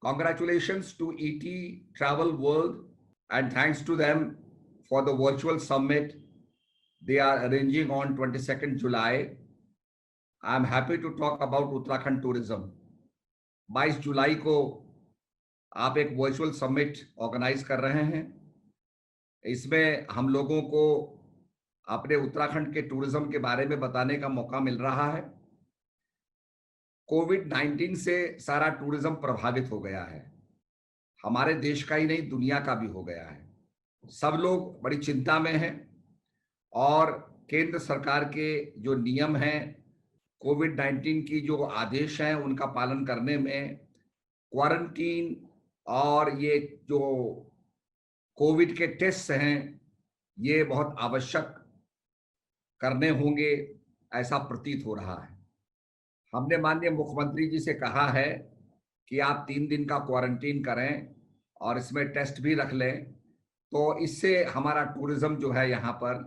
Congratulations to ET Travel World and thanks to them for the virtual summit they are arranging on 22nd July. I am happy to talk about Uttarakhand tourism. 22 जुलाई को आप एक virtual summit organise कर रहे हैं। इसमें हम लोगों को अपने उत्तराखंड के टूरिज्म के बारे में बताने का मौका मिल रहा है। कोविड-19 से सारा टूरिज्म प्रभावित हो गया है। हमारे देश का ही नहीं, दुनिया का भी हो गया है। सब लोग बड़ी चिंता में हैं और केंद्र सरकार के जो नियम हैं, कोविड-19 की जो आदेश हैं, उनका पालन करने में क्वारंटीन और ये जो कोविड के टेस्ट हैं, ये बहुत आवश्यक करने होंगे, ऐसा प्रतीत हो रहा है। हमने माननीय मुख्यमंत्री जी से कहा है कि आप 3 दिन का क्वारंटीन करें और इसमें टेस्ट भी रख लें, तो इससे हमारा टूरिज्म जो है यहाँ पर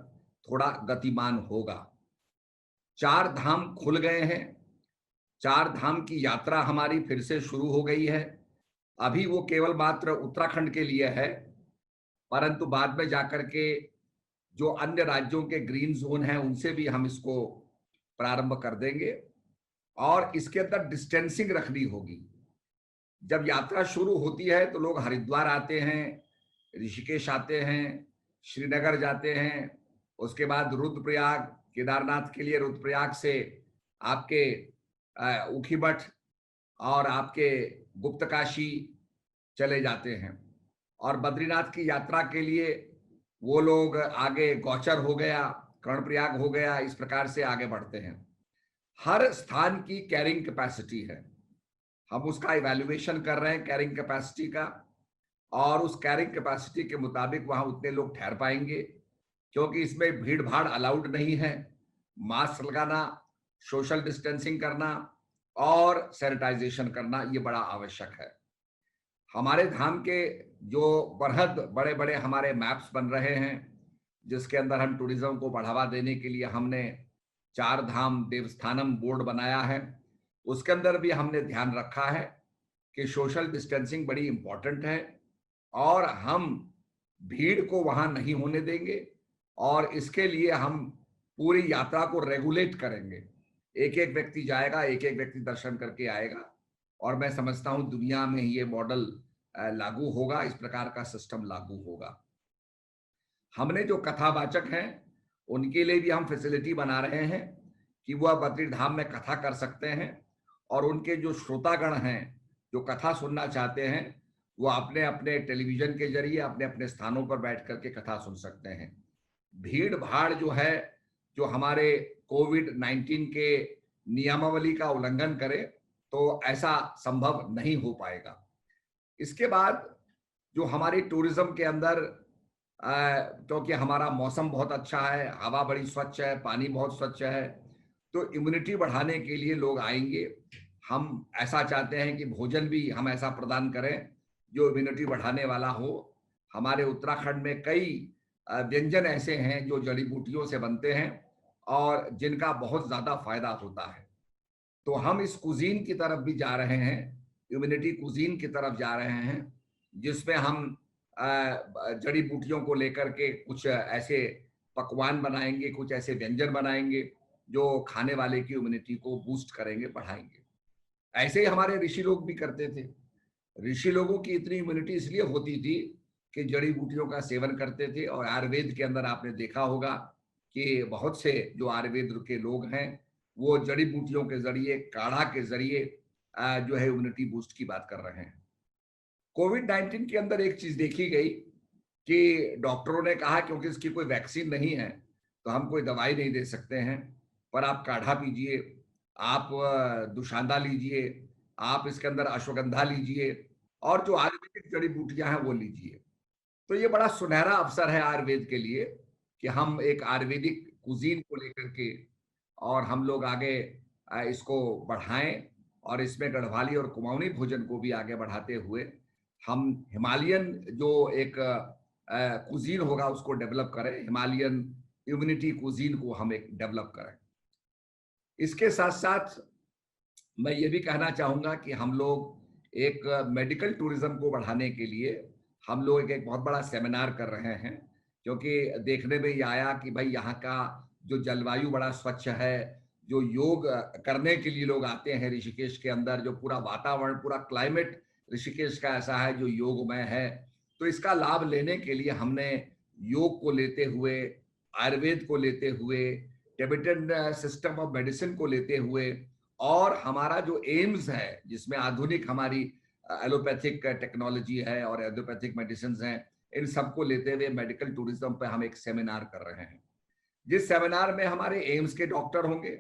थोड़ा गतिमान होगा। 4 धाम खुल गए हैं। 4 धाम की यात्रा हमारी फिर से शुरू हो गई है। अभी वो केवल मात्र उत्तराखंड के लिए है, परंतु बाद में जाकर के जो अन्य राज्यों के ग्रीन जोन हैं, उनसे भी हम इसको प्रारंभ कर देंगे और इसके अंदर डिस्टेंसिंग रखनी होगी। जब यात्रा शुरू होती है तो लोग हरिद्वार आते हैं, ऋषिकेश आते हैं, श्रीनगर जाते हैं, उसके बाद रुद्रप्रयाग, केदारनाथ के लिए रुद्रप्रयाग से आपके ऊखीमठ और आपके गुप्तकाशी चले जाते हैं और बद्रीनाथ की यात्रा के लिए वो लोग आगे गौचर हो गया, कर्णप्रयाग हो गया, इस प्रकार से आगे बढ़ते हैं। हर स्थान की कैरिंग कैपेसिटी है, हम उसका इवैल्यूएशन कर रहे हैं कैरिंग कैपेसिटी का, और उस कैरिंग कैपेसिटी के मुताबिक वहां उतने लोग ठहर पाएंगे, क्योंकि इसमें भीड़ भाड़ अलाउड नहीं है। मास्क लगाना, सोशल डिस्टेंसिंग करना और सैनिटाइजेशन करना ये बड़ा आवश्यक है। हमारे धाम के जो बृहद बड़े बड़े हमारे मैप्स बन रहे हैं, जिसके अंदर हम टूरिज्म को बढ़ावा देने के लिए हमने 4 धाम देवस्थानम बोर्ड बनाया है, उसके अंदर भी हमने ध्यान रखा है कि सोशल डिस्टेंसिंग बड़ी इंपॉर्टेंट है और हम भीड़ को वहां नहीं होने देंगे और इसके लिए हम पूरी यात्रा को रेगुलेट करेंगे। एक एक व्यक्ति जाएगा, एक एक व्यक्ति दर्शन करके आएगा और मैं समझता हूं दुनिया में ये मॉडल लागू होगा, इस प्रकार का सिस्टम लागू होगा। हमने जो कथावाचक हैं उनके लिए भी हम फैसिलिटी बना रहे हैं कि वह बद्री धाम में कथा कर सकते हैं और उनके जो श्रोतागण हैं जो कथा सुनना चाहते हैं वो अपने अपने टेलीविजन के जरिए अपने अपने स्थानों पर बैठ करके कथा सुन सकते हैं। भीड़ भाड़ जो है, जो हमारे कोविड-19 के नियमावली का उल्लंघन करे, तो ऐसा संभव नहीं हो पाएगा। इसके बाद जो हमारी टूरिज्म के अंदर क्योंकि हमारा मौसम बहुत अच्छा है, हवा बड़ी स्वच्छ है, पानी बहुत स्वच्छ है, तो इम्यूनिटी बढ़ाने के लिए लोग आएंगे। हम ऐसा चाहते हैं कि भोजन भी हम ऐसा प्रदान करें जो इम्यूनिटी बढ़ाने वाला हो। हमारे उत्तराखंड में कई व्यंजन ऐसे हैं जो जड़ी बूटियों से बनते हैं और जिनका बहुत ज़्यादा फायदा होता है। तो हम इस कुजीन की तरफ भी जा रहे हैं, इम्यूनिटी कुजीन की तरफ जा रहे हैं, जिसमें हम जड़ी बूटियों को लेकर के कुछ ऐसे पकवान बनाएंगे, कुछ ऐसे व्यंजन बनाएंगे जो खाने वाले की इम्यूनिटी को बूस्ट करेंगे, बढ़ाएंगे। ऐसे ही हमारे ऋषि लोग भी करते थे। ऋषि लोगों की इतनी इम्यूनिटी इसलिए होती थी कि जड़ी बूटियों का सेवन करते थे और आयुर्वेद के अंदर आपने देखा होगा कि बहुत से जो आयुर्वेद के लोग हैं वो जड़ी बूटियों के जरिए, काढ़ा के जरिए जो है इम्यूनिटी बूस्ट की बात कर रहे हैं। कोविड-19 के अंदर एक चीज देखी गई कि डॉक्टरों ने कहा क्योंकि इसकी कोई वैक्सीन नहीं है तो हम कोई दवाई नहीं दे सकते हैं, पर आप काढ़ा पीजिए, आप दुशांदा लीजिए, आप इसके अंदर अश्वगंधा लीजिए और जो आयुर्वेदिक जड़ी बूटियां हैं वो लीजिए। तो ये बड़ा सुनहरा अवसर है आयुर्वेद के लिए कि हम एक आयुर्वेदिक कुजीन को लेकर के और हम लोग आगे इसको बढ़ाएं और इसमें गढ़वाली और कुमाऊनी भोजन को भी आगे बढ़ाते हुए हम हिमालयन जो एक कुजीन होगा उसको डेवलप करें, हिमालयन इम्यूनिटी कुजीन को हम एक डेवलप करें। इसके साथ साथ मैं ये भी कहना चाहूंगा कि हम लोग एक मेडिकल टूरिज्म को बढ़ाने के लिए हम लोग एक बहुत बड़ा सेमिनार कर रहे हैं, क्योंकि देखने में ये आया कि भाई यहाँ का जो जलवायु बड़ा स्वच्छ है, जो योग करने के लिए लोग आते हैं ऋषिकेश के अंदर, जो पूरा वातावरण, पूरा क्लाइमेट ऋषिकेश का ऐसा है जो योगमय है। तो इसका लाभ लेने के लिए हमने योग को लेते हुए, आयुर्वेद को लेते हुए, टिबेटन सिस्टम ऑफ मेडिसिन को लेते हुए, और हमारा जो एम्स है जिसमें आधुनिक हमारी एलोपैथिक टेक्नोलॉजी है और एलोपैथिक मेडिसिन हैं, इन सबको लेते हुए मेडिकल टूरिज्म पे हम एक सेमिनार कर रहे हैं। जिस सेमिनार में हमारे एम्स के डॉक्टर होंगे,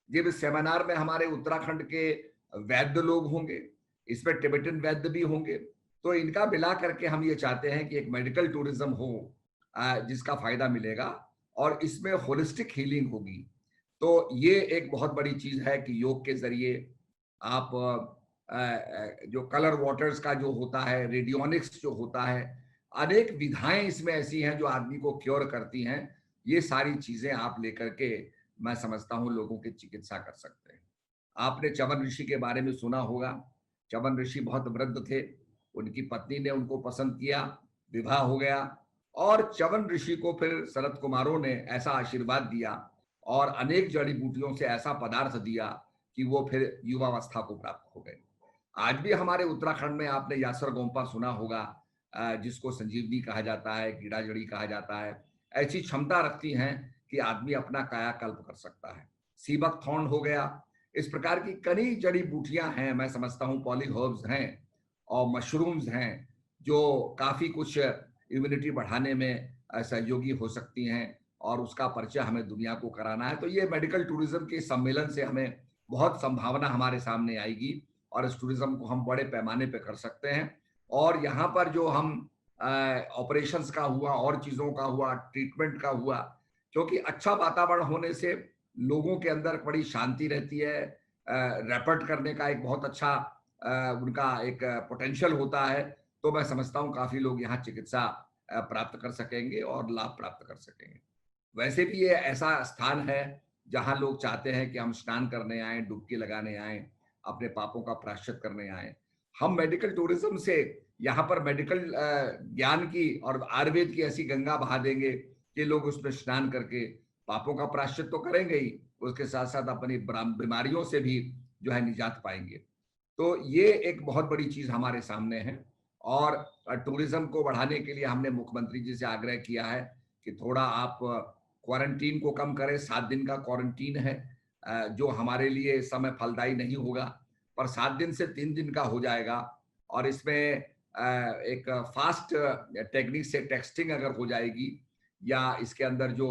जिस सेमिनार में हमारे उत्तराखंड के वैद्य लोग होंगे, इसमें टिबेटन वैद्य भी होंगे। तो इनका मिला करके हम ये चाहते हैं कि एक मेडिकल टूरिज्म हो जिसका फायदा मिलेगा, और इसमें होलिस्टिक हीलिंग होगी। तो ये एक बहुत बड़ी चीज है कि योग के जरिए आप जो कलर वाटर्स का जो होता है, रेडियोनिक्स जो होता है, अनेक विधाएं इसमें ऐसी हैं जो आदमी को क्योर करती हैं। ये सारी चीजें आप लेकर के, मैं समझता हूं, लोगों की चिकित्सा कर सकते हैं। आपने चवन ऋषि के बारे में सुना होगा। चवन ऋषि बहुत वृद्ध थे, उनकी पत्नी ने उनको पसंद किया, विवाह हो गया, और चवन ऋषि को फिर शरद कुमारों ने ऐसा आशीर्वाद दिया और अनेक जड़ी बूटियों से ऐसा पदार्थ दिया कि वो फिर युवावस्था को प्राप्त हो गए। आज भी हमारे उत्तराखंड में आपने यासर गोम्पा सुना होगा, जिसको संजीवनी कहा जाता है, कीड़ा जड़ी कहा जाता है। ऐसी क्षमता रखती हैं कि आदमी अपना कायाकल्प कर सकता है। सीबक थॉर्न हो गया, इस प्रकार की कई जड़ी बूटियां हैं, मैं समझता हूँ पॉलीहर्ब्स हैं और मशरूम्स हैं, जो काफी कुछ इम्यूनिटी बढ़ाने में सहयोगी हो सकती हैं, और उसका परिचय हमें दुनिया को कराना है। तो ये मेडिकल टूरिज्म के सम्मेलन से हमें बहुत संभावना हमारे सामने आएगी, और इस टूरिज्म को हम बड़े पैमाने पे कर सकते हैं। और यहाँ पर जो हम ऑपरेशंस का हुआ और चीज़ों का हुआ, ट्रीटमेंट का हुआ, क्योंकि अच्छा वातावरण होने से लोगों के अंदर बड़ी शांति रहती है, रैपट करने का एक बहुत अच्छा उनका एक पोटेंशियल होता है। तो मैं समझता हूँ काफ़ी लोग यहाँ चिकित्सा प्राप्त कर सकेंगे और लाभ प्राप्त कर सकेंगे। वैसे भी ये ऐसा स्थान है जहाँ लोग चाहते हैं कि हम स्नान करने आएँ, डुबकी लगाने आएँ, अपने पापों का प्रायश्चित करने आएँ। हम मेडिकल टूरिज्म से यहाँ पर मेडिकल ज्ञान की और आयुर्वेद की ऐसी गंगा बहा देंगे कि लोग उसमें स्नान करके पापों का प्रायश्चित तो करेंगे ही, उसके साथ-साथ अपनी बीमारियों से भी जो है निजात पाएँगे। तो ये एक बहुत बड़ी चीज़ हमारे सामने है, और टूरिज्म को बढ़ाने के लिए हमने मुख्यमंत्री जी से आग्रह किया है कि थोड़ा आप क्वारंटीन को कम करें। 7 दिन का क्वारंटीन है, जो हमारे लिए इस समय फलदायी नहीं होगा, पर 7 दिन से 3 दिन का हो जाएगा। और इसमें एक फास्ट टेक्निक से टेस्टिंग अगर हो जाएगी, या इसके अंदर जो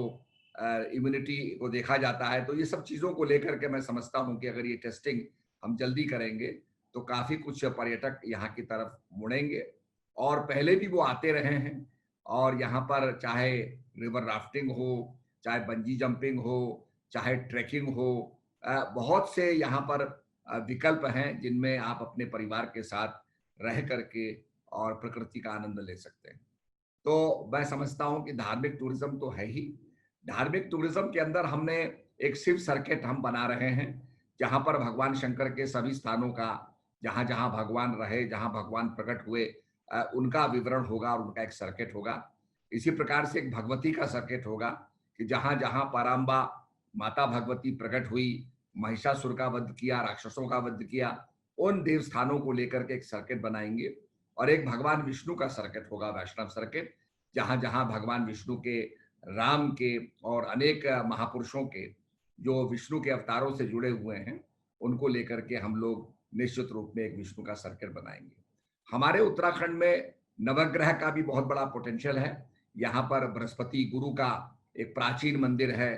इम्यूनिटी को देखा जाता है, तो ये सब चीज़ों को लेकर के मैं समझता हूँ कि अगर ये टेस्टिंग हम जल्दी करेंगे तो काफ़ी कुछ पर्यटक यहाँ की तरफ मुड़ेंगे, और पहले भी वो आते रहे हैं। और यहाँ पर चाहे रिवर राफ्टिंग हो, चाहे बंजी जंपिंग हो, चाहे ट्रैकिंग हो, बहुत से यहाँ पर विकल्प हैं जिनमें आप अपने परिवार के साथ रह करके और प्रकृति का आनंद ले सकते हैं। तो मैं समझता हूँ कि धार्मिक टूरिज्म तो है ही। धार्मिक टूरिज्म के अंदर हमने एक शिव सर्किट हम बना रहे हैं, जहाँ पर भगवान शंकर के सभी स्थानों का, जहाँ जहाँ भगवान रहे, जहाँ भगवान प्रकट हुए, उनका विवरण होगा और उनका एक सर्किट होगा। इसी प्रकार से एक भगवती का सर्किट होगा कि जहाँ जहाँ पराम्बा माता भगवती प्रकट हुई, महिषासुर का वध किया, राक्षसों का वध किया, उन देव स्थानों को लेकर के एक सर्किट बनाएंगे। और एक भगवान विष्णु का सर्किट होगा, वैष्णव सर्किट, जहाँ जहाँ भगवान विष्णु के, राम के और अनेक महापुरुषों के जो विष्णु के अवतारों से जुड़े हुए हैं, उनको लेकर के हम लोग निश्चित रूप में एक विष्णु का सर्किट बनाएंगे। हमारे उत्तराखंड में नवग्रह का भी बहुत बड़ा पोटेंशियल है। यहाँ पर बृहस्पति गुरु का एक प्राचीन मंदिर है,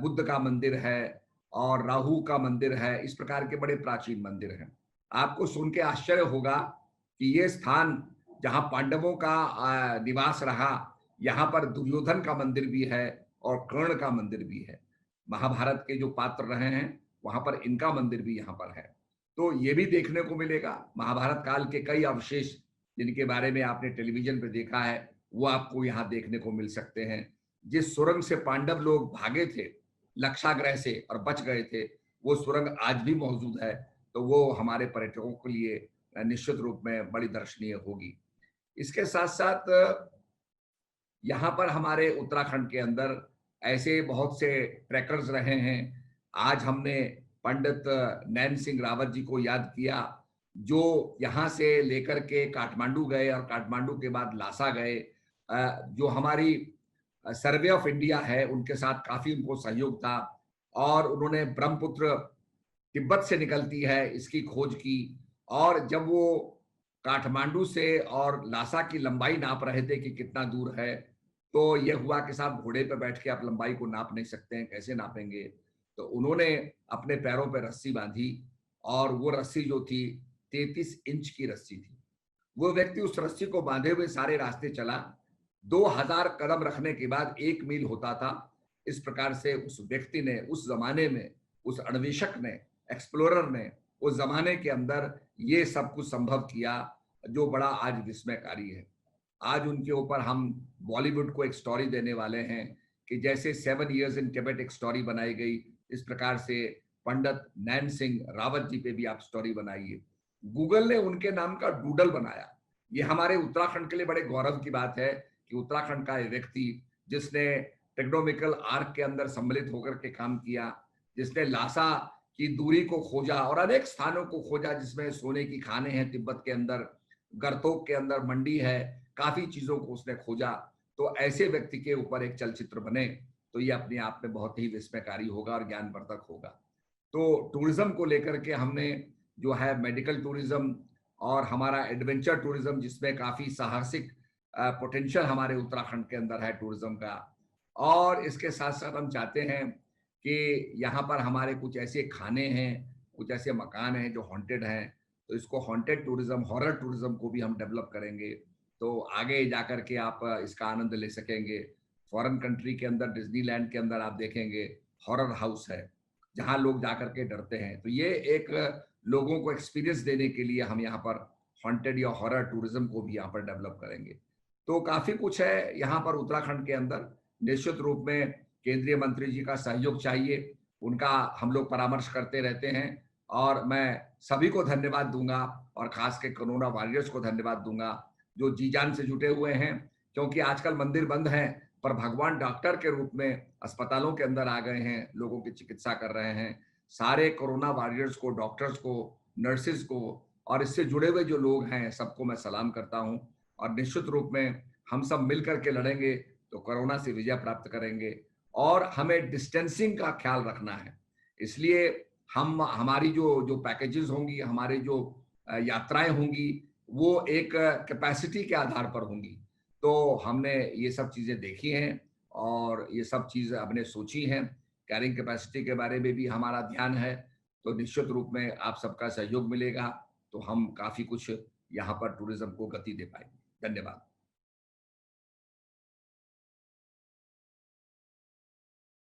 बुद्ध का मंदिर है, और राहु का मंदिर है। इस प्रकार के बड़े प्राचीन मंदिर हैं। आपको सुन के आश्चर्य होगा कि ये स्थान जहाँ पांडवों का निवास रहा, यहाँ पर दुर्योधन का मंदिर भी है और कर्ण का मंदिर भी है। महाभारत के जो पात्र रहे हैं, वहां पर इनका मंदिर भी यहाँ पर है। तो ये भी देखने को मिलेगा। महाभारत काल के कई अवशेष जिनके बारे में आपने टेलीविजन पर देखा है, वो आपको यहाँ देखने को मिल सकते हैं। जिस सुरंग से पांडव लोग भागे थे लक्षाग्रह से और बच गए थे, वो सुरंग आज भी मौजूद है। तो वो हमारे पर्यटकों के लिए निश्चित रूप में बड़ी दर्शनीय होगी। इसके साथ साथ यहाँ पर हमारे उत्तराखंड के अंदर ऐसे बहुत से ट्रैकर्स रहे हैं। आज हमने पंडित नैन सिंह रावत जी को याद किया, जो यहाँ से लेकर के काठमांडू गए और काठमांडू के बाद लासा गए। जो हमारी सर्वे ऑफ इंडिया है, उनके साथ काफ़ी उनको सहयोग था और उन्होंने ब्रह्मपुत्र तिब्बत से निकलती है इसकी खोज की। और जब वो काठमांडू से और लासा की लंबाई नाप रहे थे कि कितना दूर है, तो ये हुआ कि साहब घोड़े पे बैठ के आप लंबाई को नाप नहीं सकते हैं, कैसे नापेंगे? तो उन्होंने अपने पैरों पे रस्सी बांधी और वो रस्सी जो थी 33 इंच की रस्सी थी। वो व्यक्ति उस रस्सी को बांधे हुए सारे रास्ते चला। 2000 कदम रखने के बाद 1 मील होता था। इस प्रकार से उस व्यक्ति ने उस जमाने में, उस अन्वेषक ने, एक्सप्लोरर ने उस जमाने के अंदर ये सब कुछ संभव किया, जो बड़ा आज विस्मयकारी है। आज उनके ऊपर हम बॉलीवुड को एक स्टोरी देने वाले हैं कि जैसे 7 इयर्स इन टिबेट एक स्टोरी बनाई गई, इस प्रकार से पंडित नैन सिंह रावत जी पे भी आप स्टोरी बनाइए। गूगल ने उनके नाम का डूडल बनाया। ये हमारे उत्तराखंड के लिए बड़े गौरव की बात है कि उत्तराखंड का एक व्यक्ति जिसने टेक्नोमिकल आर्क के अंदर सम्मिलित होकर के काम किया, जिसने लासा की दूरी को खोजा और अनेक स्थानों को खोजा जिसमें सोने की खानें हैं तिब्बत के अंदर, गरतोक के अंदर मंडी है, काफी चीजों को उसने खोजा। तो ऐसे व्यक्ति के ऊपर एक चलचित्र बने तो ये अपने आप में बहुत ही विस्मयकारी होगा और ज्ञानवर्धक होगा। तो टूरिज्म को लेकर के हमने जो है मेडिकल टूरिज्म और हमारा एडवेंचर टूरिज्म, जिसमें काफी साहसिक पोटेंशियल हमारे उत्तराखंड के अंदर है टूरिज्म का। और इसके साथ साथ हम चाहते हैं कि यहाँ पर हमारे कुछ ऐसे खाने हैं, कुछ ऐसे मकान हैं जो हॉन्टेड हैं, तो इसको हॉन्टेड टूरिज्म, हॉरर टूरिज्म को भी हम डेवलप करेंगे। तो आगे जाकर के आप इसका आनंद ले सकेंगे। फॉरेन कंट्री के अंदर, डिज्नीलैंड के अंदर आप देखेंगे हॉरर हाउस है, जहाँ लोग जाकर के डरते हैं। तो ये एक लोगों को एक्सपीरियंस देने के लिए हम यहाँ पर हॉन्टेड या हॉरर टूरिज्म को भी यहाँ पर डेवलप करेंगे। तो काफी कुछ है यहाँ पर उत्तराखंड के अंदर। निश्चित रूप में केंद्रीय मंत्री जी का सहयोग चाहिए, उनका हम लोग परामर्श करते रहते हैं और मैं सभी को धन्यवाद दूंगा और खास के कोरोना वॉरियर्स को धन्यवाद दूंगा जो जी जान से जुटे हुए हैं। क्योंकि आजकल मंदिर बंद हैं पर भगवान डॉक्टर के रूप में अस्पतालों के अंदर आ गए हैं, लोगों की चिकित्सा कर रहे हैं। सारे कोरोना वॉरियर्स को, डॉक्टर्स को, नर्सिस को और इससे जुड़े हुए जो लोग हैं सबको मैं सलाम करता हूं। और निश्चित रूप में हम सब मिल करके लड़ेंगे तो कोरोना से विजय प्राप्त करेंगे। और हमें डिस्टेंसिंग का ख्याल रखना है, इसलिए हम हमारी जो जो पैकेजेस होंगी, हमारी जो यात्राएं होंगी, वो एक कैपेसिटी के आधार पर होंगी। तो हमने ये सब चीज़ें देखी हैं और ये सब चीज़ें हमने सोची हैं। कैरिंग कैपेसिटी के बारे में भी हमारा ध्यान है। तो निश्चित रूप में आप सबका सहयोग मिलेगा तो हम काफ़ी कुछ यहाँ पर टूरिज्म को गति दे पाएंगे। धन्यवाद।